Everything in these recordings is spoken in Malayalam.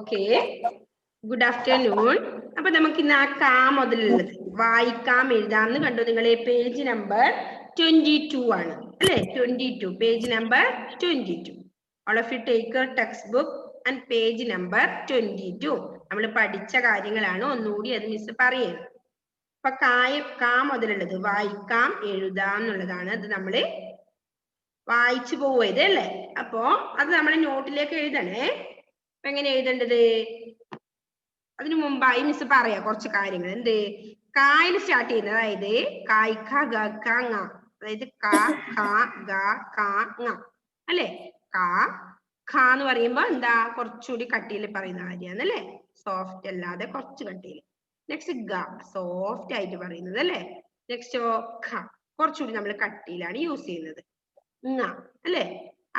Okay, good afternoon. അപ്പൊ നമുക്ക് ഇന്ന് ആ കാ മുതലുള്ളത് വായിക്കാം എഴുതാമെന്ന് കണ്ടു. നിങ്ങളെ പേജ് നമ്പർ 22 ആണ് അല്ലെ? 22, page number 22. All of you take your text book and page number 22. നമ്മൾ പഠിച്ച കാര്യങ്ങളാണ്, ഒന്നുകൂടി അത് മിസ് പറയുന്നത്. അപ്പൊ കാ മുതലുള്ളത് വായിക്കാം എഴുതാം എന്നുള്ളതാണ്. അത് നമ്മള് വായിച്ചു പോവരുത് അല്ലേ? അപ്പോ അത് നമ്മളെ നോട്ടിലേക്ക് എഴുതണേ. അപ്പൊ എങ്ങനെ എഴുതേണ്ടത്? അതിനു മുമ്പായി മിസ് പറയാ കുറച്ച് കാര്യങ്ങൾ. എന്ത്? കായിൽ സ്റ്റാർട്ട് ചെയ്യുന്നത്, അതായത് കായ് ഖ ഗ ഘ ങ, അതായത് ക ഖ ഗ ഘ ങ അല്ലെ? ക ഖ എന്ന് പറയുമ്പോ എന്താ, കുറച്ചുകൂടി കട്ടിയിൽ പറയുന്ന കാര്യമാണ് അല്ലെ? സോഫ്റ്റ് അല്ലാതെ കുറച്ച് കട്ടിയിൽ. നെക്സ്റ്റ് ഗ, സോഫ്റ്റ് ആയിട്ട് പറയുന്നത് അല്ലെ? നെക്സ്റ്റ് ഖ, കുറച്ചുകൂടി നമ്മൾ കട്ടിയിലാണ് യൂസ് ചെയ്യുന്നത്. ങ അല്ലെ?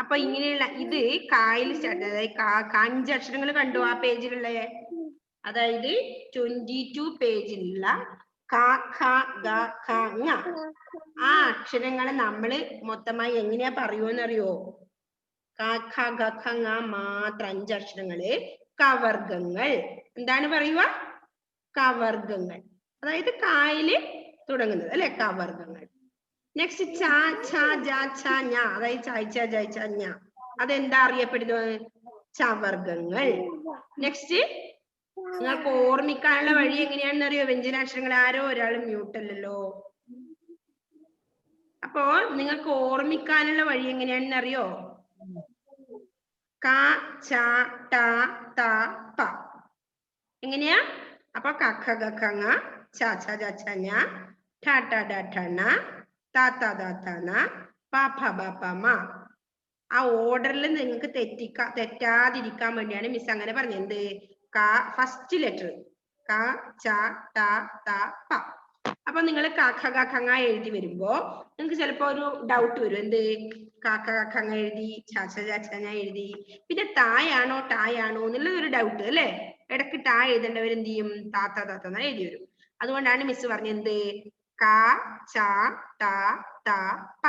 അപ്പൊ ഇങ്ങനെയുള്ള ഇത് കായിൽ സ്റ്റാർട്ട്, അതായത് 5 അക്ഷരങ്ങൾ കണ്ടു ആ പേജിലുള്ള, അതായത് 22 പേജിലുള്ള ക ഖ ഗ ഘ ങ ആ അക്ഷരങ്ങളെ നമ്മള് മൊത്തമായി എങ്ങനെയാ പറയുമെന്നറിയോ? ക ഖ ഗ ഘ ങ മാത്രം 5 അക്ഷരങ്ങള് കവർഗങ്ങൾ. എന്താണ് പറയുക? കവർഗങ്ങൾ. അതായത് കായില് തുടങ്ങുന്നത് അല്ലെ? കവർഗങ്ങൾ. നെക്സ്റ്റ് ച ഛ ജ ഛ ഞ, അതായത് ചായ് ച ജയ് ച ഞ, അതെന്താ അറിയപ്പെടുന്നത്? ചവർഗങ്ങൾ. നെക്സ്റ്റ് നിങ്ങൾക്ക് ഓർമ്മിക്കാനുള്ള വഴി എങ്ങനെയാണെന്ന് അറിയോ? വ്യഞ്ജനാക്ഷരങ്ങൾ. ആരോ ഒരാൾ മ്യൂട്ടല്ലല്ലോ. അപ്പോ നിങ്ങൾക്ക് ഓർമ്മിക്കാനുള്ള വഴി എങ്ങനെയാണെന്ന് അറിയോ? ക ച ട ത പ. എങ്ങനെയാ? അപ്പൊ ക ഖ ഗ ഘ ങ, ച ഛ ജ ഛ ഞ, ഠ ട ഡ ഠ ണ, ത ത ദ ഥ ന, പ ഫ ബ പ മ. ആ ഓർഡറിൽ നിങ്ങൾക്ക് തെറ്റാതിരിക്കാൻ വേണ്ടിയാണ് മിസ് അങ്ങനെ പറഞ്ഞത്. എന്ത്? ക ഫസ്റ്റ് ലെറ്റർ ക ച ട ത പ. അപ്പൊ നിങ്ങൾ ക ഖ ഗ ഘ ങ എഴുതി വരുമ്പോ നിങ്ങൾക്ക് ചിലപ്പോ ഒരു ഡൗട്ട് വരും. എന്ത്? ക ഖ ഗ ഘ ങ എഴുതി, ഛ ഛ ജ ഛ ഞ എഴുതി, പിന്നെ തായാണോ ടായാണോ എന്നുള്ളത് ഒരു ഡൗട്ട് അല്ലെ? ഇടക്ക് ടാ എഴുതേണ്ടവർ എന്ത് ചെയ്യും? താത്ത താത്ത എഴുതി വരും. അതുകൊണ്ടാണ് മിസ് പറഞ്ഞത് എന്ത്? ക ച ട ത പ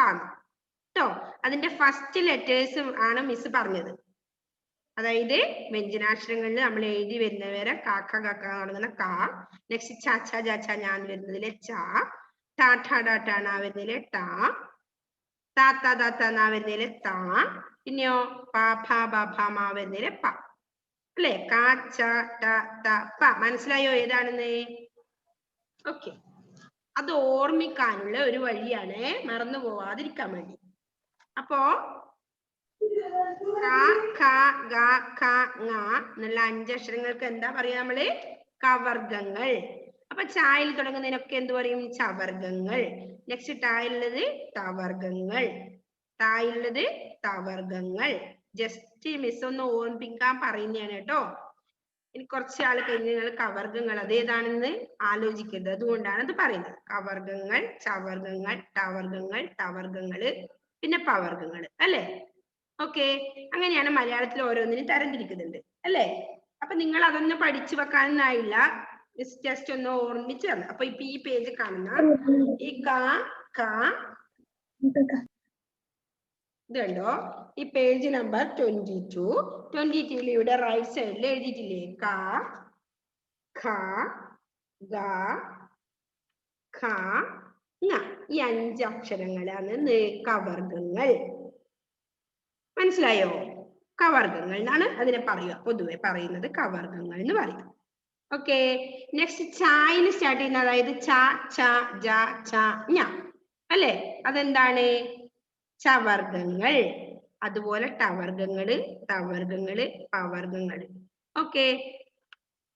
ട്ടോ. അതിന്റെ ഫസ്റ്റ് ലെറ്റേഴ്സ് ആണ് മിസ് പറഞ്ഞത്. അതായത് വ്യഞ്ജനാക്ഷരങ്ങളിൽ നമ്മൾ എഴുതി വരുന്നവരെ ക ഖ ഗ ഘ തുടങ്ങുന്ന ക, നെക്സ്റ്റ് ഛ ഛ ജ ഛ ഞ വരുന്നതിലെ ച, ട ഠ ഡ ഠ ണ വരുന്നതിലെ ട, ത ത ദ ത ന വരുന്നതിലെ ത, പിന്നെയോ പ ഫ ബ ഭ മ വരുന്നതിലെ പ അല്ലെ? ക ച ട ത പ. മനസ്സിലായോ ഏതാണെന്ന്? ഓക്കെ, അത് ഓർമ്മിക്കാനുള്ള ഒരു വഴിയാണ്, മറന്നു പോവാതിരിക്കാൻ വേണ്ടി. അപ്പോ ക ഖ ഗ ഘ ങ എന്നുള്ള 5 അക്ഷരങ്ങൾക്ക് എന്താ പറയാ നമ്മള്? കവർഗങ്ങൾ. അപ്പൊ ചായയിൽ തുടങ്ങുന്നതിനൊക്കെ എന്ത് പറയും? ചവർഗങ്ങൾ. നെക്സ്റ്റ് ടായുള്ളത് തവർഗങ്ങൾ, തായുള്ളത് തവർഗങ്ങൾ. ജസ്റ്റ് മിസ് ഒന്ന് ഓർമ്മിപ്പിക്കാൻ പറയുന്നതാണ് കേട്ടോ. ഇനി കുറച്ച് ആൾ കഴിഞ്ഞ് നിങ്ങൾ കവർഗങ്ങൾ അതേതാണെന്ന് ആലോചിക്കരുത്, അതുകൊണ്ടാണ് അത് പറയുന്നത്. കവർഗങ്ങൾ, ചവർഗങ്ങൾ, ടവർഗങ്ങൾ, തവർഗങ്ങള്, പിന്നെ പവർഗങ്ങൾ അല്ലെ? ഓക്കെ, അങ്ങനെയാണ് മലയാളത്തിൽ ഓരോന്നിനും തരംതിരിക്കുന്നുണ്ട് അല്ലെ? അപ്പൊ നിങ്ങൾ അതൊന്നും പഠിച്ചു വെക്കാനൊന്നായില്ല, ജസ്റ്റ് ഒന്ന് ഓർമ്മിച്ച് തന്നു. അപ്പൊ ഇപ്പൊ ഈ പേജ് കാണുന്ന ഈ ക ഖ ഇത് കണ്ടോ? ഈ പേജ് നമ്പർ 22 ഇവിടെ റൈറ്റ് സൈഡിൽ എഴുതിയിട്ടില്ലേ? ക ഖ ഗ ഘ ങ. ഈ 5 അക്ഷരങ്ങളാണ് കവർഗങ്ങൾ. മനസ്സിലായോ? കവർഗങ്ങൾ എന്നാണ് അതിനെ പറയുക, പൊതുവെ പറയുന്നത് കവർഗങ്ങൾ എന്ന് പറയും. ഓക്കെ, നെക്സ്റ്റ് ചായയിൽ സ്റ്റാർട്ട് ചെയ്യുന്ന, അതായത് ച ഛ ജ ഛ ഞ അല്ലെ? അതെന്താണ്? ചവർഗങ്ങൾ. അതുപോലെ ടവർഗങ്ങള്, തവർഗങ്ങള്, പവർഗങ്ങള്. ഓക്കെ,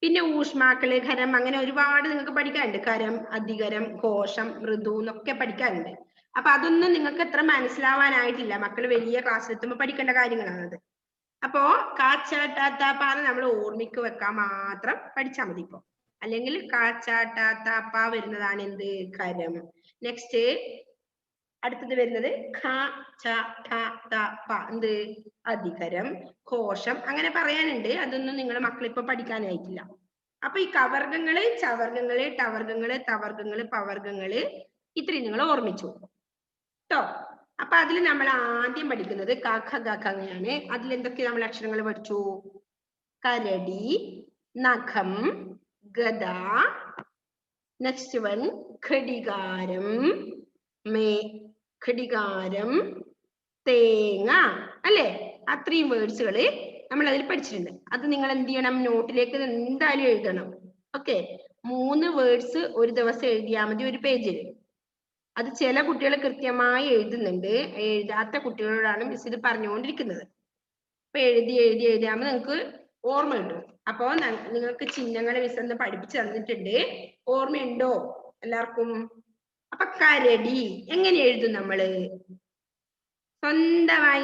പിന്നെ ഊഷ്മാക്കള്, ഖരം, അങ്ങനെ ഒരുപാട് നിങ്ങൾക്ക് പഠിക്കാനുണ്ട്. ഖരം, അധികരം, ഘോഷം, മൃദു എന്നൊക്കെ പഠിക്കാനുണ്ട്. അപ്പൊ അതൊന്നും നിങ്ങൾക്ക് എത്ര മനസ്സിലാവാനായിട്ടില്ല. മക്കൾ വലിയ ക്ലാസ്സിൽ എത്തുമ്പോൾ പഠിക്കേണ്ട കാര്യങ്ങളാണത്. അപ്പോ കാച്ചാട്ടാത്താപ്പാന്ന് നമ്മൾ ഓർമ്മിക്ക് വെക്കാൻ മാത്രം പഠിച്ചാൽ മതി ഇപ്പൊ. അല്ലെങ്കിൽ കാച്ചാട്ടാത്താപ്പ വരുന്നതാണ് എന്ത്? ഖരം. നെക്സ്റ്റ് അടുത്തത് വരുന്നത് ഖ ച ഠ ത പ, എന്ത്? അധികരം, ഘോഷം, അങ്ങനെ പറയാനുണ്ട്. അതൊന്നും നിങ്ങളെ മക്കൾ ഇപ്പൊ പഠിക്കാനായിട്ടില്ല. അപ്പൊ ഈ കവർഗങ്ങള്, ചവർഗങ്ങള്, ടവർഗങ്ങള്, തവർഗങ്ങള്, പവർഗങ്ങള്, ഇത്രയും നിങ്ങൾ ഓർമ്മിച്ചു ട്ടോ. അപ്പൊ അതിൽ നമ്മൾ ആദ്യം പഠിക്കുന്നത് ക ഖ ഗ ഘ ങയാണ്. അതിൽ എന്തൊക്കെ നമ്മൾ അക്ഷരങ്ങൾ പഠിച്ചു? കരടി, നഖം, ഗദ. നെക്സ്റ്റ് വൺ ഘടികാരം, ഘടികാരം, തേങ്ങ. അല്ലെ? അത്രയും വേർഡ്സുകൾ നമ്മൾ അതിൽ പഠിച്ചിട്ടുണ്ട്. അത് നിങ്ങൾ എന്ത് ചെയ്യണം? നോട്ടിലേക്ക് എന്തായാലും എഴുതണം. ഓക്കെ, 3 വേർഡ്സ് ഒരു ദിവസം എഴുതിയാൽ മതി ഒരു പേജിൽ. അത് ചില കുട്ടികൾ കൃത്യമായി എഴുതുന്നുണ്ട്, എഴുതാത്ത കുട്ടികളോടാണ് മിസ് ഇത് പറഞ്ഞുകൊണ്ടിരിക്കുന്നത്. അപ്പൊ എഴുതിയാകുമ്പോൾ നിങ്ങൾക്ക് ഓർമ്മ കിട്ടും. അപ്പോ നിങ്ങൾക്ക് ചിഹ്നങ്ങളെ മിസ് ഒന്ന് പഠിപ്പിച്ചു തന്നിട്ടുണ്ട്. ഓർമ്മയുണ്ടോ എല്ലാവർക്കും? അപ്പൊ കരടി എങ്ങനെ എഴുതും നമ്മള്? സ്വന്തമായി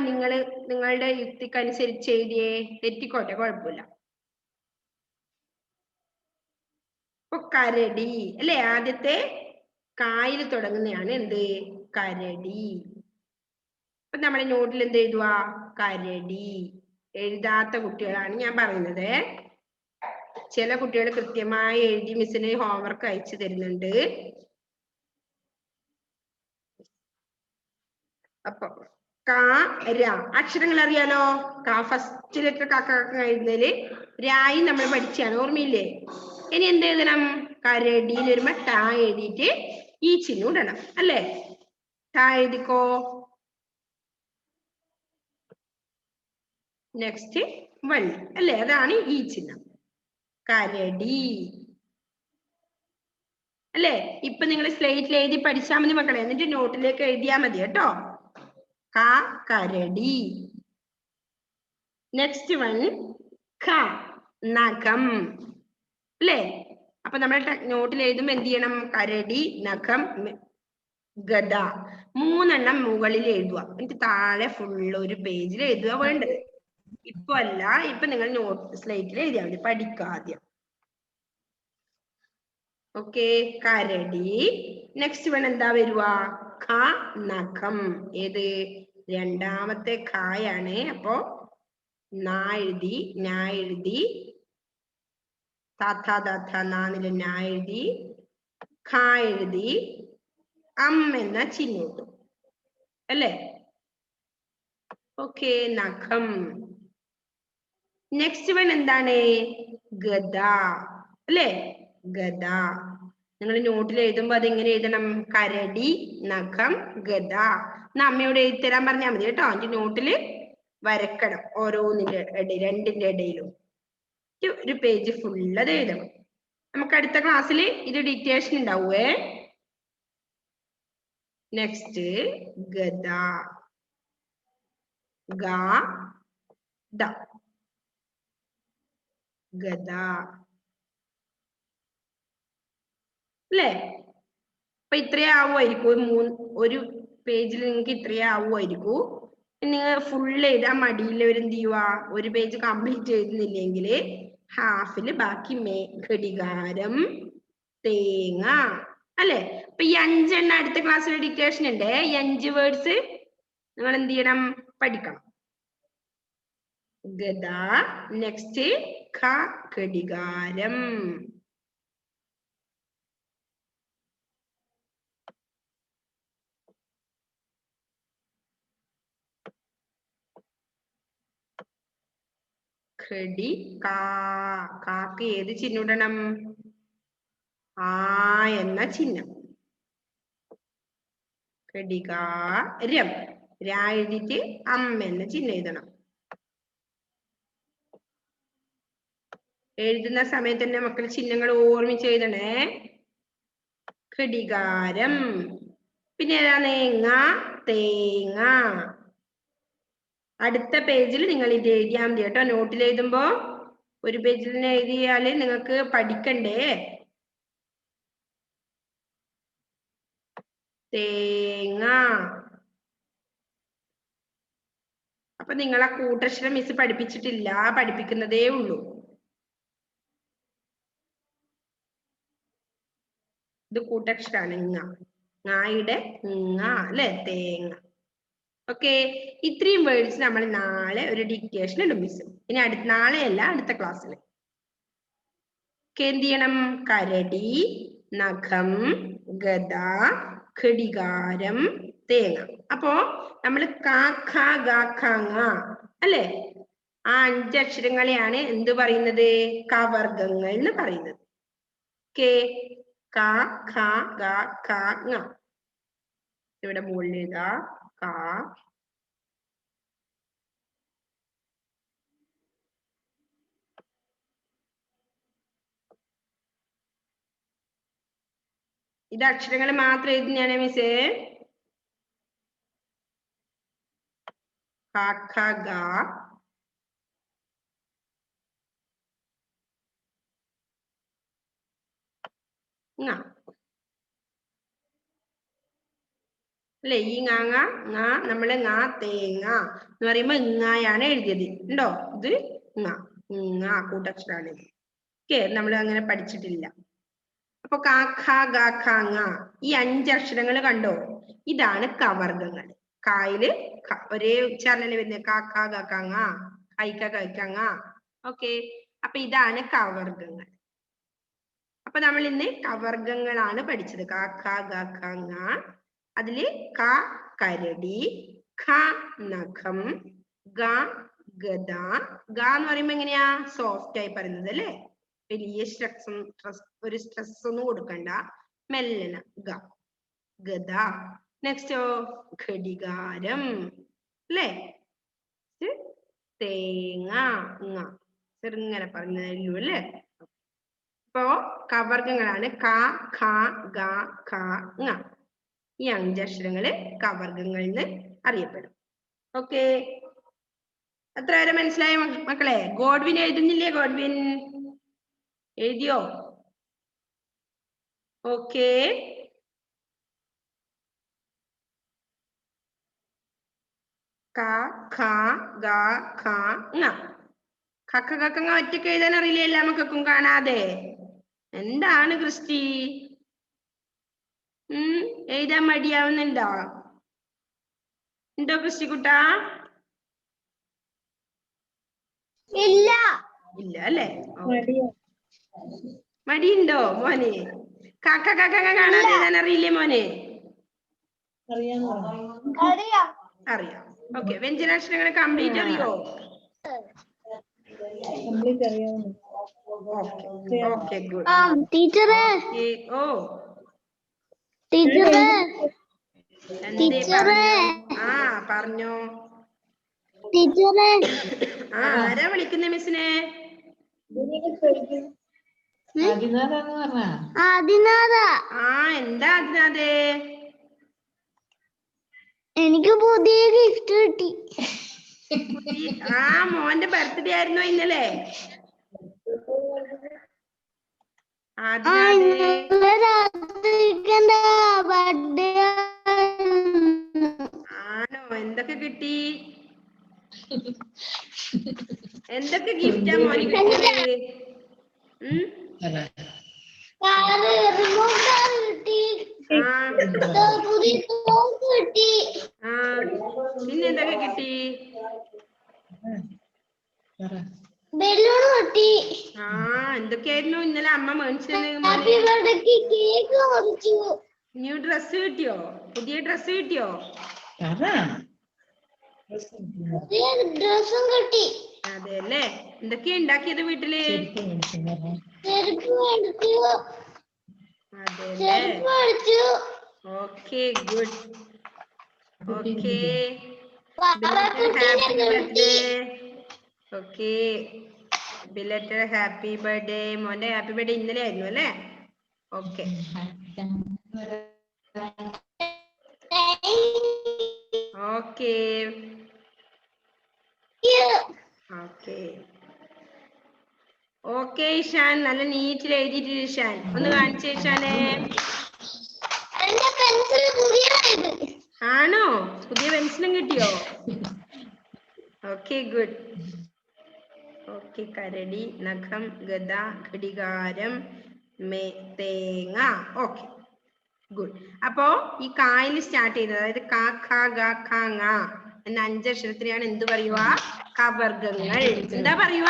നിങ്ങളുടെ യുക്തിക്കനുസരിച്ച് എഴുതിയേ, തെറ്റിക്കോട്ടെ, കുഴപ്പമില്ല. അപ്പൊ കരടി അല്ലെ? ആദ്യത്തെ കായിൽ തുടങ്ങുന്നതാണ് എന്ത്? കരടി. അപ്പൊ നമ്മളെ നോട്ടിൽ എന്ത് എഴുതുക? കരടി. എഴുതാത്ത കുട്ടികളാണ് ഞാൻ പറയുന്നത്. ചില കുട്ടികൾ കൃത്യമായി എഴുതി മിസ്സിന് ഹോംവർക്ക് അയച്ചു തരുന്നുണ്ട്. അപ്പൊ അക്ഷരങ്ങൾ അറിയാലോ. ഫസ്റ്റ് ലെറ്റർ കാക്ക എഴുതുന്നതില് രായി നമ്മൾ പഠിച്ചാണ്, ഓർമ്മയില്ലേ? ഇനി എന്ത് എഴുതണം? കരടിയിൽ വരുമ്പോ ടാ എഴുതിയിട്ട് ഈ ചിഹ്നം ഇടണം അല്ലേ? ടാ എഴുതിക്കോ. നെക്സ്റ്റ് വള്ളി അല്ലേ? അതാണ് ഈ ചിഹ്നം, കരടി അല്ലേ? ഇപ്പൊ നിങ്ങൾ സ്ലേറ്റിൽ എഴുതി പഠിച്ചാൽ മതി മക്കളെ, എന്നിട്ട് നോട്ടിലേക്ക് എഴുതിയാൽ മതി കേട്ടോ. കരടി. നെക്സ്റ്റ് വൺ നഖം അല്ലേ? അപ്പൊ നമ്മൾ നോട്ടിൽ എഴുതുമ്പോ എന്ത് ചെയ്യണം? കരടി, നഖം, ഗദ 3 എണ്ണം മുകളിൽ എഴുതുക. എന്നിട്ട് താഴെ ഫുള്ള് ഒരു പേജിൽ എഴുതുക വേണ്ടത്. ഇപ്പൊ അല്ല, ഇപ്പൊ നിങ്ങൾ നോട്ട് സ്ലേറ്റിൽ എഴുതിയാൽ മതി, പഠിക്കാദ്യം. ഓക്കെ, കരടി. നെക്സ്റ്റ് വൺ എന്താ വരുക? നഖം. ഏത്? രണ്ടാമത്തെ ഖായാണ്. അപ്പൊ എഴുതി, എഴുതി, നാന്നില് എഴുതി, ഖ എഴുതി, എന്ന ചിഹ്നം ഇട്ടു അല്ലേ? ഓക്കെ, നഖം. നെക്സ്റ്റ് വൺ എന്താണ്? ഗദ അല്ലേ? ഗദ. നിങ്ങൾ നോട്ടിൽ എഴുതുമ്പോ അതെങ്ങനെ എഴുതണം? കരടി, നഖം, ഗദ. അമ്മയോട് എഴുതി തരാൻ പറഞ്ഞാൽ മതി കേട്ടോ. അതിന്റെ നോട്ടില് വരക്കണം, ഓരോന്നിന്റെ ഇടയിൽ, രണ്ടിന്റെ ഇടയിലും ഒരു പേജ് ഫുള്ള് അത് എഴുതണം. നമുക്ക് അടുത്ത ക്ലാസ്സിൽ ഇത് ഡിക്റ്റേഷൻ ഉണ്ടാവുമേ. നെക്സ്റ്റ് ഗദ, ഗദ അല്ലേ? അപ്പൊ ഇത്രയേ ആവുമായിരിക്കും, ഒരു പേജിൽ നിങ്ങൾക്ക് ഇത്രയേ ആവുമായിരിക്കും. നിങ്ങൾ ഫുള്ള് എഴുതാൻ മടിയുള്ളവരെന്ത് ചെയ്യുക? ഒരു പേജ് കംപ്ലീറ്റ് എഴുതുന്നില്ലെങ്കിൽ ഹാഫില് ബാക്കി ഘടികാരം, തേങ്ങ അല്ലെ? അപ്പൊ ഈ 5 എണ്ണം അടുത്ത ക്ലാസ്സിൽ ഡിക്റ്റേഷൻ ഉണ്ട്. ഈ 5 വേർഡ്സ് നിങ്ങൾ എന്ത് ചെയ്യണം? പഠിക്കണം. ഗദ. നെക്സ്റ്റ് ഘടികാരം. കാക്ക് ഏത് ചിഹ്നം ഇടണം? എന്ന ചിഹ്നം. ഘടികാരം. എഴുതിട്ട് എന്ന ചിഹ്നം എഴുതണം. എഴുതുന്ന സമയത്ത് തന്നെ മക്കൾ ചിഹ്നങ്ങൾ ഓർമ്മിച്ച് എഴുതണേ. ഘടികാരം. പിന്നെ ഏതാണ്? തേങ്ങ. അടുത്ത പേജിൽ നിങ്ങൾ ഇത് എഴുതിയാൽ മതി കേട്ടോ. നോട്ടിൽ എഴുതുമ്പോ ഒരു പേജിൽ തന്നെ എഴുതിയാല് നിങ്ങൾക്ക് പഠിക്കണ്ടേ. തേങ്ങ. അപ്പൊ നിങ്ങൾ ആ കൂട്ടക്ഷരം മിസ് പഠിപ്പിച്ചിട്ടില്ല, പഠിപ്പിക്കുന്നതേ ഉള്ളൂ. ഇത് കൂട്ടക്ഷരാണ്. ങ്ങായുടെ അല്ലെ? തേങ്ങ. ഓക്കെ, ഇത്രയും വേർഡ്സ് നമ്മൾ നാളെ ഒരു ഡിക്റ്റേഷൻ ഇടും മിസ്. ഇനി നാളെയല്ല, അടുത്ത ക്ലാസ്സിൽ. എന്ത് ചെയ്യണം? കരടി, നഖം, ഗദ, ഘടികാരം, തേങ്ങ. അപ്പോ നമ്മൾ അല്ലെ? ആ 5 അക്ഷരങ്ങളെയാണ് എന്ത് പറയുന്നത്? കവർഗങ്ങൾ എന്ന് പറയുന്നത്. കെ ക ഖ ഗ ഘ ങ. ഇവിടെ മുകളിൽ എഴുതാ ക ഇത് അക്ഷരങ്ങൾ മാത്രം എഴുതുന്നതാണ് മിസ്സേ. ക ഖ ഗ ങ അല്ലെ? ഈ ങ നമ്മള് ങ തേങ്ങ എന്ന് പറയുമ്പോ ഇങ്ങായാണ് എഴുതിയത് ഉണ്ടോ? ഇത് ങ കൂട്ടക്ഷരാണ്. ഓക്കെ, നമ്മൾ അങ്ങനെ പഠിച്ചിട്ടില്ല. അപ്പൊ ക ഖ ഗ ഘ ങ ഈ 5 അക്ഷരങ്ങൾ കണ്ടോ? ഇതാണ് കവർഗങ്ങൾ. കായില് ഒരേ ഉച്ചാരണ വരുന്നത് ക ഖ ഗ ഘ ങ ഐക്ക കൈക്ക ങ. ഓക്കെ, അപ്പൊ ഇതാണ് കവർഗങ്ങൾ. അപ്പൊ നമ്മൾ ഇന്ന് കവർഗങ്ങളാണ് പഠിച്ചത്. ക ഖ ഗ ഘ ങ. അതില് ക കരടി, ഖ നഖം, ഗ ഗദ. ഗ എന്ന് പറയുമ്പോ എങ്ങനെയാ? സോഫ്റ്റ് ആയി പറയുന്നത് അല്ലേ? വലിയ ഒരു സ്ട്രെസ് ഒന്നും കൊടുക്കണ്ട, മെല്ലന ഗ ഗദ. നെക്സ്റ്റോ ഘടികാരം അല്ലേ? തേങ്ങ ചെറുങ്ങനെ പറഞ്ഞല്ലോ അല്ലേ? അപ്പോ കവർഗങ്ങളാണ് ക ഖ ഗ ഘ ങ. ഈ 5 അക്ഷരങ്ങള് കവർഗങ്ങൾ എന്ന് അറിയപ്പെടും. ഓക്കെ, അത്ര വരെ മനസ്സിലായ മക്കളെ? ഗോഡ്വിൻ എഴുതുന്നില്ലേ? ഗോഡ്വിൻ എഴുതിയോ? ഓക്കെ, ക ഖ ഗ ഘ ങ. ഖ ഖ ങ ഒറ്റയ്ക്ക് എഴുതാൻ അറിയില്ലേ എല്ലാ മക്കൾക്കും കാണാതെ? എന്താണ് ക്രിസ്റ്റി, എഴുതാൻ മടിയാവുന്നുണ്ടോ? ഉണ്ടോ ക്രിസ്റ്റി കുട്ടാ? ഇല്ല ഇല്ല അല്ലേ? മടിയുണ്ടോ മോനെ? കാക്ക കാണാതെ എഴുതാൻ അറിയില്ലേ മോനെ? അറിയാം. ഓക്കെ, വ്യഞ്ജനാക്ഷരങ്ങൾ കംപ്ലീറ്റ് അറിയോ? Okay good. ടീച്ചറേ ഓ ടീച്ചറേ ആ പറഞ്ഞോ. ടീച്ചറേ ആരാ വിളിക്കുന്ന മിസ്സിനെ? ആദിനാഥ. എന്താ ആദിനാഥേ? എനിക്ക് പുതിയ ഗിഫ്റ്റ് കിട്ടി. മോന്റെ ബർത്ത്ഡേ ആയിരുന്നോ ഇന്നലെ? ആണോ? എന്തൊക്കെ കിട്ടി? എന്തൊക്കെ ഗിഫ്റ്റാ മോന് കിട്ടിയത്? പിന്നെ എന്തൊക്കെ കിട്ടി? ബലൂൺ കിട്ടി. എന്തൊക്കെയായിരുന്നു ഇന്നലെ അമ്മ മേടിച്ചത്? ന്യൂ ഡ്രസ് കിട്ടിയോ? പുതിയ ഡ്രസ് കിട്ടിയോ? ഡ്രസ്സും കിട്ടി. അതെ അല്ലേ? എന്തൊക്കെയാ ഉണ്ടാക്കിയത് വീട്ടില്? Okay good. Okay, happy birthday. Okay, belated happy birthday. മോന്റെ ഹാപ്പി ബർത്ത്ഡേ ഇന്നലെ ആയിരുന്നു അല്ലേ? Okay okay okay okay. Ishan നല്ല നീറ്റിൽ എഴുതിയിട്ടില്ല. ഇഷാൻ ഒന്ന് കാണിച്ചേ ഇഷാനെ. ആണോ? പുതിയ പെൻസിലും കിട്ടിയോ? Okay good. ഓക്കെ, കരടി, നഖം, ഗദ, ഘടികാരം, തേങ്ങ. Okay good. അപ്പോ ഈ കായിൽ സ്റ്റാർട്ട് ചെയ്യുന്നത്, അതായത് ക ഖ ഗ ഘ ങ എന്ന 5 അക്ഷരത്തിനെയാണ് എന്ത് പറയുക? കവർഗങ്ങൾ. എന്താ പറയുക?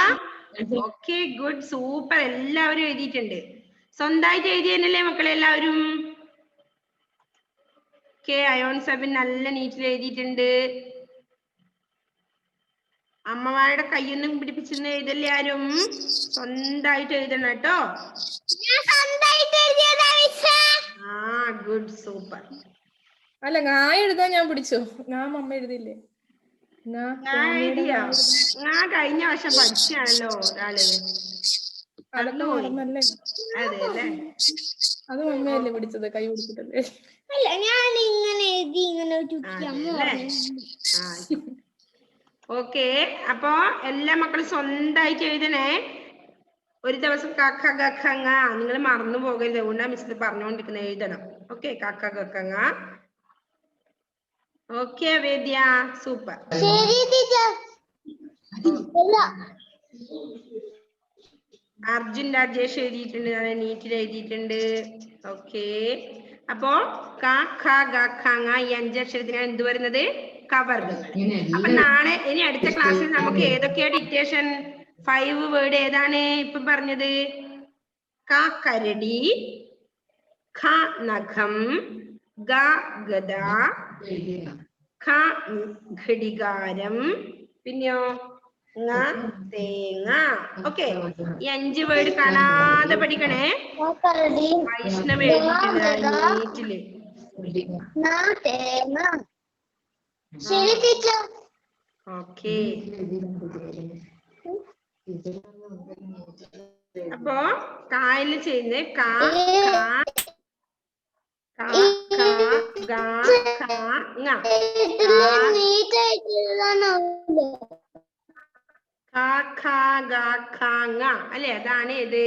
Okay good, super. എല്ലാവരും എഴുതിയിട്ടുണ്ട്. സ്വന്തമായിട്ട് എഴുതിയല്ലേ മക്കളെ എല്ലാവരും? അയോൺ സബിൻ നല്ല നീറ്റിൽ എഴുതിയിട്ടുണ്ട്. അമ്മമാരുടെ കയ്യൊന്നും പിടിപ്പിച്ചെന്ന് എഴുതല്ലേ ആരും. സ്വന്തമായിട്ട് എഴുതണം കേട്ടോ. ആ ഗുഡ്, സൂപ്പർ. അല്ല ngാ എഴുതാൻ ഞാൻ പിടിച്ചു. ngാ മമ്മ എഴുതില്ലേ? എഴുതിയോ? ഞാൻ കഴിഞ്ഞ വർഷം പഠിച്ചാണല്ലോ ഒരാള്. അതൊക്കെ മറന്നല്ലേ? അതെ അല്ലേ? അത് മമ്മയല്ലേ പിടിച്ചത്, കൈ പിടിച്ചിട്ടല്ലേ? അല്ല ഞാൻ ഇങ്ങനെ എഴുതി ഇങ്ങനെ ഓക്കെ. അപ്പൊ എല്ലാ മക്കളും സ്വന്തമായിട്ട് എഴുതണേ. ഒരു ദിവസം കാക്ക ഗഖങ്ങ നിങ്ങൾ മറന്നു പോകരുത്. അതുകൊണ്ടാ മിസ് പറഞ്ഞുകൊണ്ടിരിക്കുന്നത്, എഴുതണം. ഓക്കെ, കാക്ക ഗഖങ്ങ. Okay Vedya, super. അർജുൻ രാജേഷ് എഴുതിയിട്ടുണ്ട്, നീറ്റിൽ എഴുതിയിട്ടുണ്ട്. ഓക്കെ. അപ്പോ ക ഖ ഗ ഖ ങ ഈ 5 അക്ഷരത്തിനാണ് എന്ത് വരുന്നത്? കവർഗങ്ങൾ. അപ്പൊ നാളെ ഇനി അടുത്ത ക്ലാസ്സിൽ നമുക്ക് ഏതൊക്കെയാ ഡിക്റ്റേഷൻ? 5 വേർഡ് ഏതാണ് ഇപ്പൊ പറഞ്ഞത്? ക കരടി, ഖ നഖം, ഗ ഗദ, ഖ ഘടികാരം, പിന്നെയോ ങ തേങ്ങ. ഓക്കെ, ഈ 5 വേർഡ് കാണാതെ പഠിക്കണേ. വൈഷ്ണവ് എഴുതിയിട്ടുണ്ട് നീറ്റില്. ഓക്കെ. അപ്പോ കായല് ചെയ്യുന്നത് ക ഖ ഗ ഖ ങ. ഖ ഗ ഖ ങ അല്ലെ? അതാണ് ഏത്?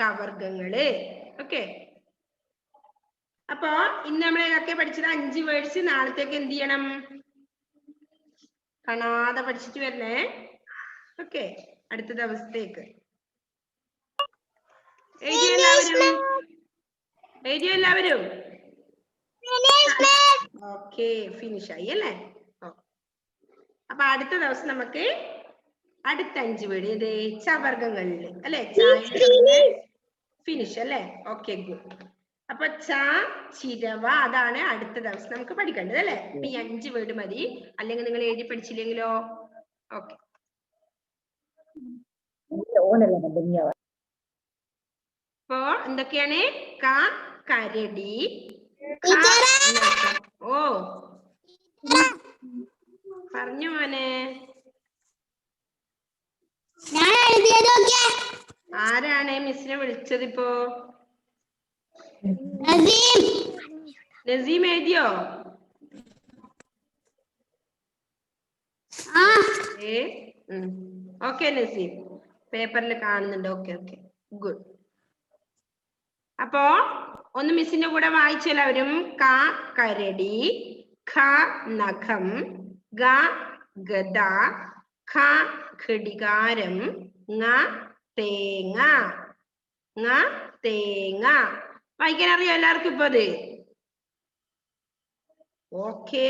കവർഗങ്ങള്. ഓക്കെ. അപ്പൊ ഇന്ന് നമ്മൾ ഏതൊക്കെ പഠിച്ചത്? 5 വേർഡ്സ്. നാളത്തേക്ക് എന്ത് ചെയ്യണം? കാണാതെ പഠിച്ചിട്ട് വരണേ. ഓക്കെ, അടുത്ത ദിവസത്തേക്ക്. എഴുതിയോ എല്ലാവരും? ഓക്കെ, ഫിനിഷ് ആയി അല്ലേ? അപ്പൊ അടുത്ത ദിവസം നമുക്ക് അടുത്ത 5 വേർഡ് ഏത്? ചവർഗങ്ങളില് അല്ലെ? ഫിനിഷ് അല്ലേ? Okay, good. അപ്പൊ ച ചിരവ അതാണ് അടുത്ത ദിവസം നമുക്ക് പഠിക്കേണ്ടത് അല്ലെ? ഈ 5 വേർഡ് മതി, അല്ലെങ്കിൽ നിങ്ങൾ എഴുതി പഠിച്ചില്ലെങ്കിലോ? ഓക്കെ. അപ്പോ എന്തൊക്കെയാണ്? ക കരടി, ഓ പറഞ്ഞു മോനെ. ആരാണ് മിസ്സിനെ വിളിച്ചത് ഇപ്പോ? നസീം എഴുതിയോ? ഓക്കെ നസീം, പേപ്പറിൽ കാണുന്നുണ്ട്. Okay okay, good. അപ്പോ ഒന്ന് മിസ്സിന്റെ കൂടെ വായിച്ചു എല്ലാവരും. ക കരടി, ഖ നഖം, ഗ ഗദ, ഖ ഘടികാരം, ങ തേങ്ങ. ങ തേങ്ങ. വായിക്കാൻ അറിയോ എല്ലാവർക്കും ഇപ്പൊ അത്? ഓക്കെ.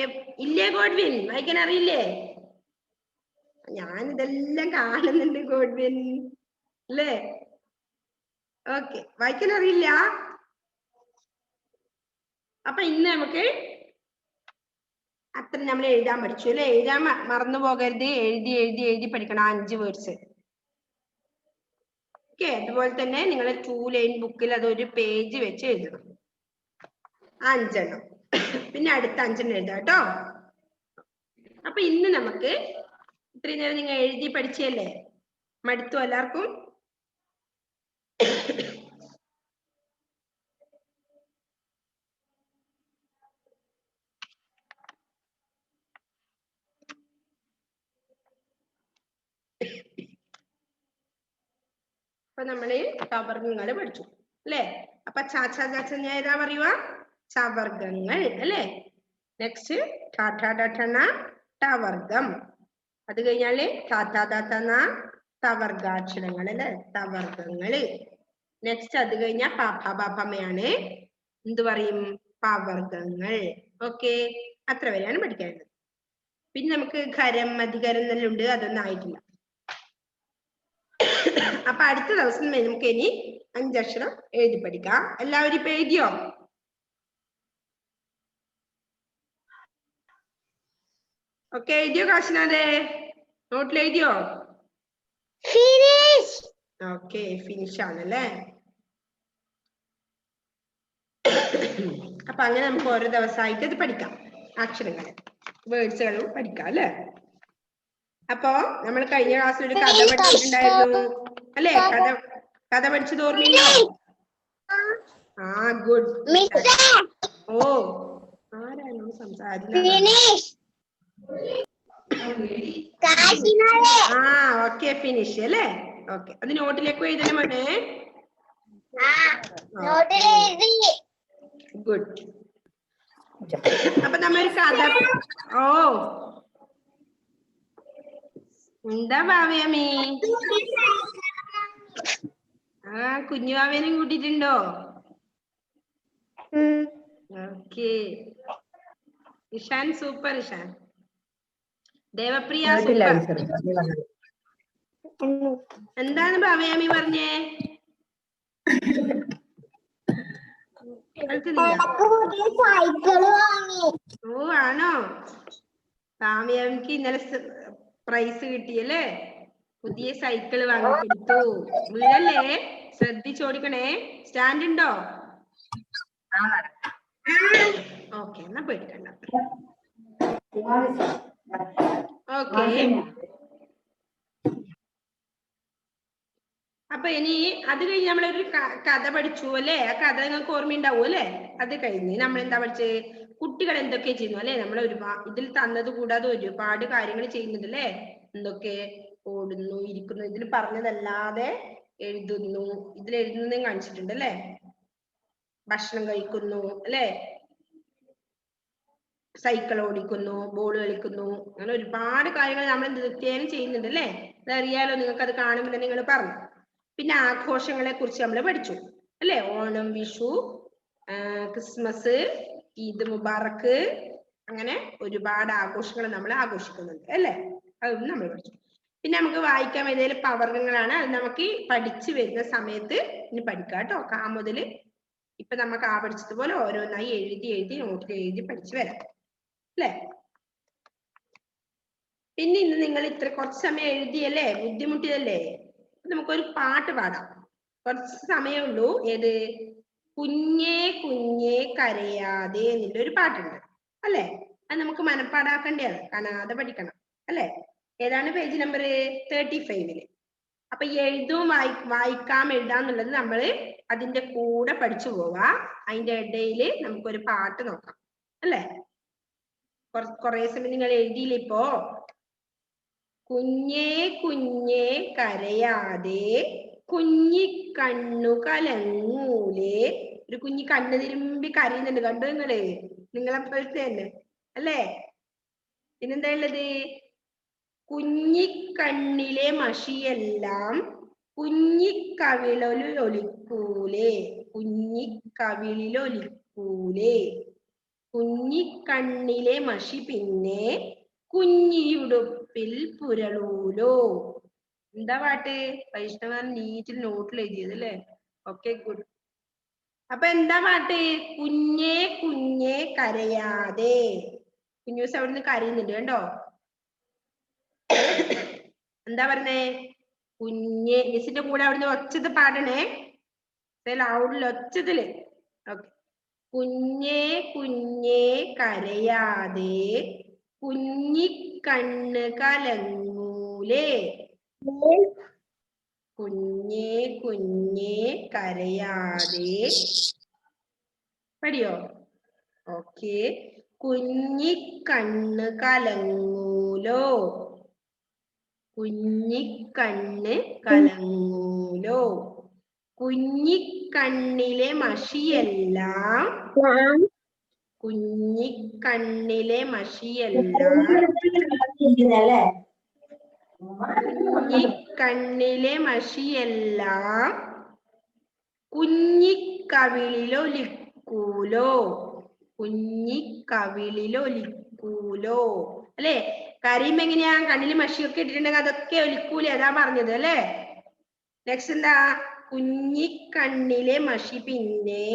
ഇല്ലേ ഗോഡ്വിൻ? വായിക്കാൻ അറിയില്ലേ? ഞാൻ ഇതെല്ലാം കാണുന്നുണ്ട് ഗോഡ്വിൻ അല്ലേ? ഓക്കെ, വായിക്കാൻ അറിയില്ല. അപ്പൊ ഇന്ന് നമുക്ക് അത്ര നമ്മൾ എഴുതാൻ പഠിച്ചു അല്ലെ? എഴുതാൻ മറന്നു പോകരുത്. എഴുതി എഴുതി എഴുതി പഠിക്കണം 5 വേർഡ്സ്. ഓക്കെ, അതുപോലെ തന്നെ നിങ്ങൾ 2 ലൈൻ ബുക്കിൽ അതൊരു പേജ് വെച്ച് എഴുതണം. 5 എണ്ണം. പിന്നെ അടുത്ത 5 എണ്ണം എഴുതാം കേട്ടോ. അപ്പൊ ഇന്ന് നമുക്ക് ഇത്രയും നേരം നിങ്ങൾ എഴുതി പഠിച്ചല്ലേ? മടുത്തു എല്ലാവർക്കും? അപ്പൊ നമ്മള് കവർഗങ്ങൾ പഠിച്ചു അല്ലെ? അപ്പൊ ചാച്ച ഏതാ പറയുക? ചവർഗങ്ങൾ അല്ലെ? നെക്സ്റ്റ് ഠഠ ടവർഗം. അത് കഴിഞ്ഞാല് താത്താതന തവർഗാക്ഷരങ്ങൾ അല്ലെ? തവർഗങ്ങള്. നെക്സ്റ്റ് അത് കഴിഞ്ഞാൽ പാപമയാണ് എന്ത് പറയും? പവർഗങ്ങൾ. ഓക്കെ, അത്ര വരെയാണ് പഠിക്കേണ്ടത്. പിന്നെ നമുക്ക് ഖരം അധികരം എന്നെല്ലാം ഉണ്ട്, അതൊന്നും ആയിട്ടില്ല. അപ്പൊ അടുത്ത ദിവസം നമുക്ക് ഇനി 5 അക്ഷരം എഴുതി പഠിക്കാം. എല്ലാവരും ഇപ്പൊ എഴുതിയോ? ഓക്കെ, എഴുതിയോ കാശിനാഥേ? നോട്ടിൽ എഴുതിയോ? ഫിനിഷ്. ഓക്കെ, ഫിനിഷ് ആണല്ലേ. അപ്പൊ അങ്ങനെ നമുക്ക് ഓരോ ദിവസമായിട്ട് ഇത് പഠിക്കാം. അക്ഷരങ്ങൾ, വേർഡ്സുകളും പഠിക്കാം അല്ലേ. അപ്പൊ നമ്മൾ കഴിഞ്ഞ ക്ലാസ്സിൽ ഒരു കഥ പഠിച്ചിട്ടുണ്ടായിരുന്നു അല്ലേ. കഥ പഠിച്ചത് ഓർമ്മയുണ്ടോ? ആ, ഗുഡ്. ഓ, ആരാണോ സംസാരിക്കുന്നത്? ആ, ഓക്കെ, ഫിനിഷ് അല്ലേ. ഓക്കെ, അത് നോട്ടിലേക്ക് എഴുതണം മോനെ. ഗുഡ്. അപ്പൊ നമ്മൊരു കഥ. ഓ, എന്താ ഭാവ്യമേ? ആ, കുഞ്ഞു ഭാവേനും കൂട്ടിട്ടുണ്ടോ? Okay. Ishaan super. Ishaan. Devapriya super. എന്താണ് ഭാവയാമി പറഞ്ഞേ? ഓ, ആണോ? ഭാവയാമിക്ക് ഇന്നലെ പ്രൈസ് കിട്ടിയല്ലേ? പുതിയ സൈക്കിൾ വാങ്ങിക്കൊടുത്തു. വീഴല്ലേ, ശ്രദ്ധിച്ചോടിക്കണേ. സ്റ്റാൻഡ് ഉണ്ടോ? ഓക്കെ, എന്നാ പേടിക്കണ്ട. ഓക്കെ. അപ്പൊ ഇനി അത് കഴിഞ്ഞ് നമ്മളൊരു കഥ പഠിച്ചു അല്ലെ. ആ കഥ നിങ്ങൾക്ക് ഓർമ്മയുണ്ടാവും അല്ലെ. അത് കഴിഞ്ഞ് നമ്മൾ എന്താ പഠിച്ചത്? കുട്ടികൾ എന്തൊക്കെ ചെയ്യുന്നു അല്ലെ. നമ്മൾ ഇതിൽ തന്നത് കൂടാതെ ഒരുപാട് കാര്യങ്ങൾ ചെയ്യുന്നുണ്ട് അല്ലെ. എന്തൊക്കെ? ഓടുന്നു, ഇരിക്കുന്നു. ഇതിൽ പറഞ്ഞതല്ലാതെ എഴുതുന്നു. ഇതിൽ എഴുതുന്നതും കാണിച്ചിട്ടുണ്ട് അല്ലെ. ഭക്ഷണം കഴിക്കുന്നു അല്ലെ, സൈക്കിൾ ഓടിക്കുന്നു, ബോൾ കളിക്കുന്നു. അങ്ങനെ ഒരുപാട് കാര്യങ്ങൾ നമ്മൾ നിത്യേന ചെയ്യുന്നുണ്ട് അല്ലെ. അതറിയാലോ നിങ്ങൾക്ക്. അത് കാണുമ്പോൾ തന്നെ നിങ്ങൾ പറഞ്ഞു. പിന്നെ ആഘോഷങ്ങളെ കുറിച്ച് നമ്മൾ പഠിച്ചു അല്ലെ. ഓണം, വിഷു, ക്രിസ്മസ്, ഈദ് മുബാറക്ക്, അങ്ങനെ ഒരുപാട് ആഘോഷങ്ങൾ നമ്മൾ ആഘോഷിക്കുന്നുണ്ട് അല്ലെ. അതൊന്നും നമ്മൾ പഠിച്ചു. പിന്നെ നമുക്ക് വായിക്കാൻ ഏതെങ്കിലും പവർഗങ്ങളാണ്. അത് നമുക്ക് പഠിച്ചു വരുന്ന സമയത്ത് ഇനി പഠിക്കാം കേട്ടോ. കാ മുതൽ ഇപ്പൊ നമുക്ക് ആ പഠിച്ചതുപോലെ ഓരോന്നായി എഴുതി നോട്ടിൽ എഴുതി പഠിച്ചു വരാം അല്ലെ. പിന്നെ ഇന്ന് നിങ്ങൾ ഇത്ര കുറച്ച് സമയം എഴുതിയല്ലേ, ബുദ്ധിമുട്ടിയല്ലേ. നമുക്കൊരു പാട്ട് പാടാം. കുറച്ച് സമയമുള്ളൂ. ഏത്? കുഞ്ഞേ കുഞ്ഞേ കരയാതെ എന്നുള്ള ഒരു പാട്ടുണ്ട് അല്ലെ. അത് നമുക്ക് മനപ്പാടാക്കേണ്ടതാണ്, കാണാതെ പഠിക്കണം അല്ലെ. ഏതാണ്? Page number 35. അപ്പൊ എഴുതും വായിക്കാം എഴുതാന്നുള്ളത് നമ്മൾ അതിന്റെ കൂടെ പഠിച്ചു പോവാ. അതിന്റെ ഇടയിൽ നമുക്കൊരു പാട്ട് നോക്കാം അല്ലെ. കുറെ സമയം നിങ്ങൾ എഴുതിയില്ല ഇപ്പോ. കുഞ്ഞേ കുഞ്ഞേ കരയാതെ കുഞ്ഞിക്കണ്ണു കലങ്ങൂലേ. ഒരു കുഞ്ഞി കണ്ണ് തിരുമ്പി കരയുന്നുണ്ട്, കണ്ടു നിങ്ങള്? നിങ്ങളെപ്പോഴത്തെ തന്നെ അല്ലേ. പിന്നെന്താ ഉള്ളത്? കുഞ്ഞിക്കണ്ണിലെ മഷിയെല്ലാം കുഞ്ഞിക്കവിളിലൊലിക്കൂലേ. കുഞ്ഞിക്കവിളിലൊലിക്കൂലേ. കുഞ്ഞിക്കണ്ണിലെ മഷി പിന്നെ കുഞ്ഞിയുടുപ്പിൽ പുരളൂലോ. എന്താ പാട്ട്? വൈഷ്ണവൻ നീറ്റിൽ നോട്ടിൽ എഴുതിയത് അല്ലേ. Okay, good. അപ്പൊ എന്താ പാട്ട്? കുഞ്ഞേ കുഞ്ഞേ കരയാതെ. കുഞ്ഞൂസ് അവിടുന്ന് കരയുന്നുണ്ട് കണ്ടോ. എന്താ പറഞ്ഞേ? കുഞ്ഞേ. മിസ്സിന്റെ കൂടെ അവിടുന്ന് ഒച്ചത് പാടണേ, ലൗഡിൽ ഒച്ചതില്. ഓക്കെ. കുഞ്ഞേ കുഞ്ഞേ കരയാതെ കുഞ്ഞിക്കണ്ണ് കലങ്ങൂലേ. കുഞ്ഞേ കുഞ്ഞേ കരയാതെ. പഠിയോ? ഓക്കെ. കുഞ്ഞിക്കണ്ണ് കലങ്ങൂലോ. കുഞ്ഞിക്കണ്ണ് കലങ്ങൂലോ. കുഞ്ഞിക്കണ്ണിലെ മഷിയെല്ലാം കുഞ്ഞിക്കണ്ണിലെ മഷിയെല്ലാം കുഞ്ഞിക്കണ്ണിലെ മഷിയെല്ലാം കുഞ്ഞിക്കവിളിലൊലിക്കൂലോ. കുഞ്ഞിക്കവിളിലൊലിക്കൂലോ അല്ലെ. കരയുമ്പോ എങ്ങനെയാ? കണ്ണിൽ മഷിയൊക്കെ ഇട്ടിട്ടുണ്ടെങ്കിൽ അതൊക്കെ ഒലിക്കൂലേ. അതാ പറഞ്ഞത് അല്ലേ. നെക്സ്റ്റ് എന്താ? കുഞ്ഞിക്കണ്ണിലെ മഷി പിന്നെ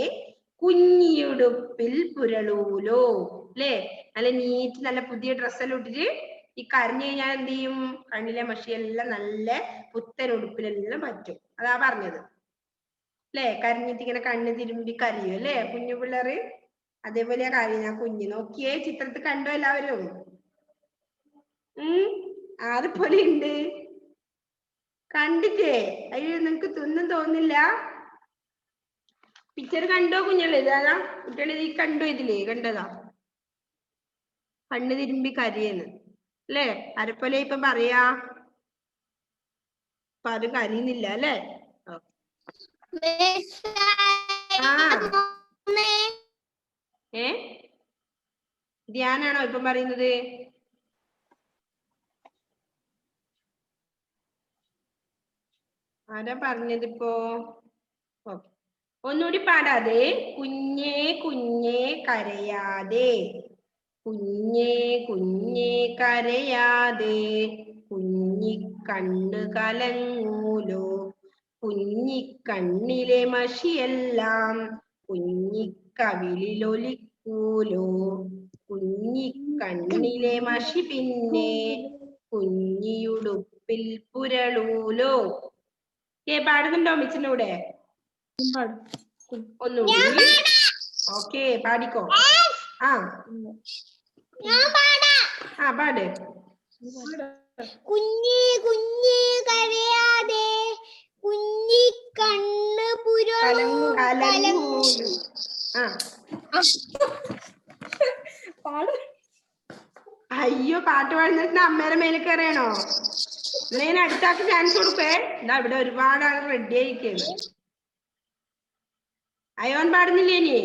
കുഞ്ഞിയുടുപ്പിൽ പുരളൂലോ അല്ലേ. നല്ല നീറ്റ് നല്ല പുതിയ ഡ്രസ്സെല്ലാം ഇട്ടിട്ട് ഈ കരഞ്ഞു കഴിഞ്ഞാൽ എന്ത് ചെയ്യും? കണ്ണിലെ മഷിയെല്ലാം നല്ല പുത്തൻ ഉടുപ്പിലെല്ലാം പറ്റും. അതാ പറഞ്ഞത് അല്ലേ? കരഞ്ഞിട്ട് ഇങ്ങനെ കണ്ണ് തിരുമ്പി കരയും അല്ലേ കുഞ്ഞു പിള്ളേര്? അതേപോലെയാ കരയുന്ന കുഞ്ഞ്. നോക്കിയേ, ചിത്രത്തിൽ കണ്ടോ എല്ലാവരും? അതുപോലെ ഉണ്ട്. കണ്ടിട്ടേ? അയ്യോ, നിങ്ങക്ക് ഒന്നും തോന്നില്ല? പിക്ചർ കണ്ടോ കുഞ്ഞല്ലേ? ഇതാ കുട്ടികൾ ഈ കണ്ടോ? ഇതിലേ കണ്ടതാ കണ്ണ് തിരുമ്പി കരയെന്ന് അല്ലേ? ആരെപ്പോലെ ഇപ്പൊ പറയാ? അപ്പൊ അത് കരയുന്നില്ല അല്ലേ? ധ്യാനാണോ ഇപ്പം പറയുന്നത്? ആരാ പറഞ്ഞതിപ്പോ? ഒന്നുകൂടി പാടാതെ. കുഞ്ഞേ കുഞ്ഞേ കരയാതെ, കുഞ്ഞേ കുഞ്ഞേ കരയാതെ, കുഞ്ഞിക്കണ്ണ് കലങ്ങൂലോ, കുഞ്ഞിക്കണ്ണിലെ മഷിയെല്ലാം കുഞ്ഞിക്കവിളിലൊലിക്കൂലോ, കുഞ്ഞിക്കണ്ണിലെ മഷി പിന്നെ കുഞ്ഞിയുടുപ്പിൽ പുരളൂലോ. പാടുന്നുണ്ടോ മിച്ചിന്റെ കൂടെ? ഒന്നുകൂടി. ഓക്കെ, പാടിക്കോ. പാട്. കുഞ്ഞേ കുഞ്ഞേ കരയാതെ, കുഞ്ഞിക്കണ്ണ് കലങ്ങൂലോ. അയ്യോ, പാട്ട് പാടുന്നിട്ട് അമ്മേരെ മേലെ കയറിയണോ? ഞാൻ അടുത്താക്ക് ചാൻസ് കൊടുക്കേ. എന്താ ഇവിടെ ഒരുപാട് ആൾ റെഡി ആയിരിക്കുന്നു. അയോൻ പാടുന്നില്ലേ ഇനി?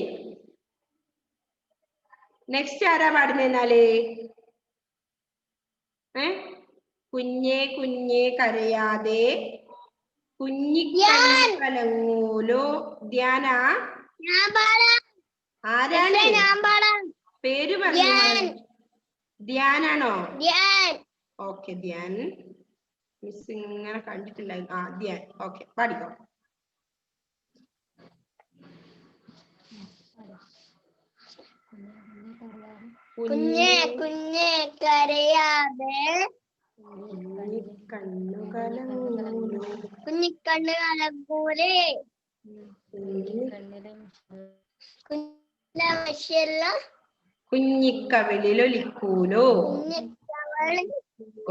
നെക്സ്റ്റ് ആരാ പാടുന്നെന്നാല്? കുഞ്ഞേ കുഞ്ഞേ കരയാതെ, കുഞ്ഞിക്കണ്ണ് കലങ്ങൂലോ. ധ്യാന ആരാണ്? പേര് പറഞ്ഞു. ധ്യാനാണോ? ഓക്കെ, ധ്യാൻ. മിസ് ഇങ്ങനെ കണ്ടിട്ടുണ്ടായിരുന്നു. ധ്യാൻ. ഓക്കെ, പാടിക്കോ. കുഞ്ഞേ കുഞ്ഞേ കരയാതെ, കുഞ്ഞിക്കണ്ണ് കലങ്ങൂലോ, കുഞ്ഞിക്കണ്ണ് കലങ്ങൂലേ, കുഞ്ഞിലെ മഷിയെല്ലാം കുഞ്ഞിക്കവിളിലൊലിക്കൂലോ,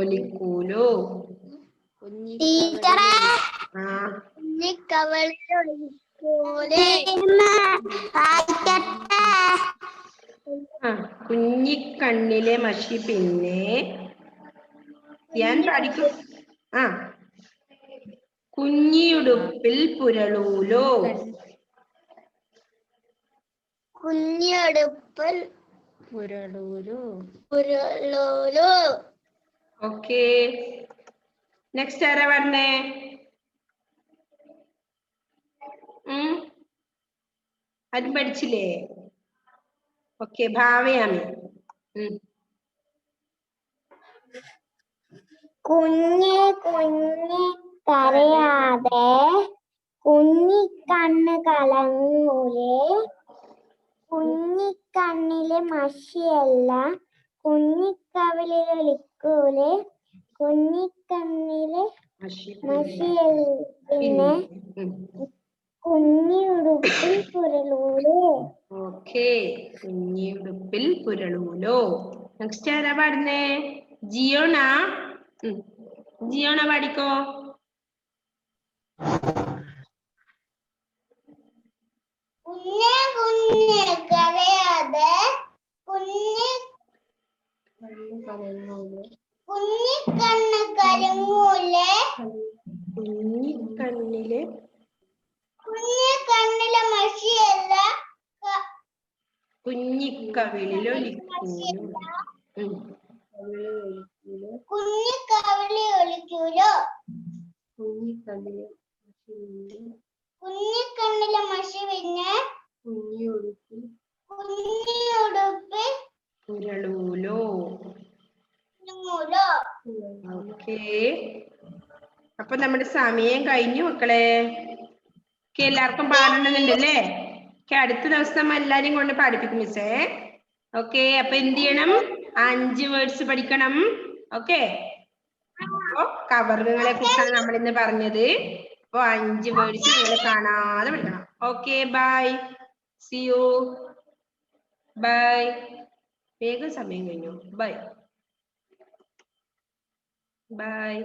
ഒലിക്കൂലോ. കുഞ്ഞിക്കവളിലൊലിക്കൂലേ. കുഞ്ഞിക്കണ്ണിലെ മഷി പിന്നെ ഞാൻ പഠിക്കും. കുഞ്ഞിയുടുപ്പിൽ പുരളൂലോ, കുഞ്ഞിയുടുപ്പിൽ പുരളൂലോ. ഓക്കെ, നെക്സ്റ്റ് ആരാ പറഞ്ഞേ? അത് പഠിച്ചില്ലേ? ഓക്കെ, ഭാവയാമി. കുഞ്ഞേ കുഞ്ഞേ കരയാതെ, കുഞ്ഞിക്കണ്ണ് കലങ്ങൂലേ, കുഞ്ഞിക്കണ്ണിലെ മഷിയെല്ലാം കുഞ്ഞിക്കവിളിലൊലിക്കൂലേ, കുഞ്ഞിക്കണ്ണിലെ മഷിയെല്ലാം പിന്നെ കുഞ്ഞിയുടുപ്പിൽ പുരളൂലോ. ഓക്കെ, കുഞ്ഞിയുടുപ്പിൽ പുരളൂലോ. നെക്സ്റ്റ് ആരാ പാടുന്നേ? ജിയോണ. ജിയോണ പാടിക്കോ. കുഞ്ഞേ കുഞ്ഞേ കരയാതെ, കുഞ്ഞിക്കണ്ണ് കലങ്ങൂലേ, കുഞ്ഞിക്കണ്ണിലെ മഷിയെല്ലാം കുഞ്ഞിക്കവിളിലൊലിക്കൂലോ, കുഞ്ഞിക്കവിളിലൊലിക്കൂലോ. കുഞ്ഞിക്കണ്ണിലെ മഷി പിന്നെ കുഞ്ഞിയുടുപ്പിൽ പുരളൂലോ. ഓക്കെ, അപ്പൊ നമ്മുടെ സമയം കഴിഞ്ഞു മക്കളെ. എല്ലാവർക്കും പാടണമെന്നുണ്ടല്ലേ? അടുത്ത ദിവസം എല്ലാരും കൊണ്ട് പഠിപ്പിക്കും മിസ്സേ. ഓക്കെ, അപ്പൊ എന്ത് ചെയ്യണം? 5 വേർഡ്സ് പഠിക്കണം. ഓക്കെ അപ്പോ കവർഗങ്ങളെ കുറിച്ചാണ് നമ്മൾ ഇന്ന് പറഞ്ഞത്. അപ്പൊ 5 വേർഡ്സ് നിങ്ങൾ കാണാതെ പഠിക്കണം. Okay bye, see you, bye. വേഗം സമയം കഴിഞ്ഞു. Bye by.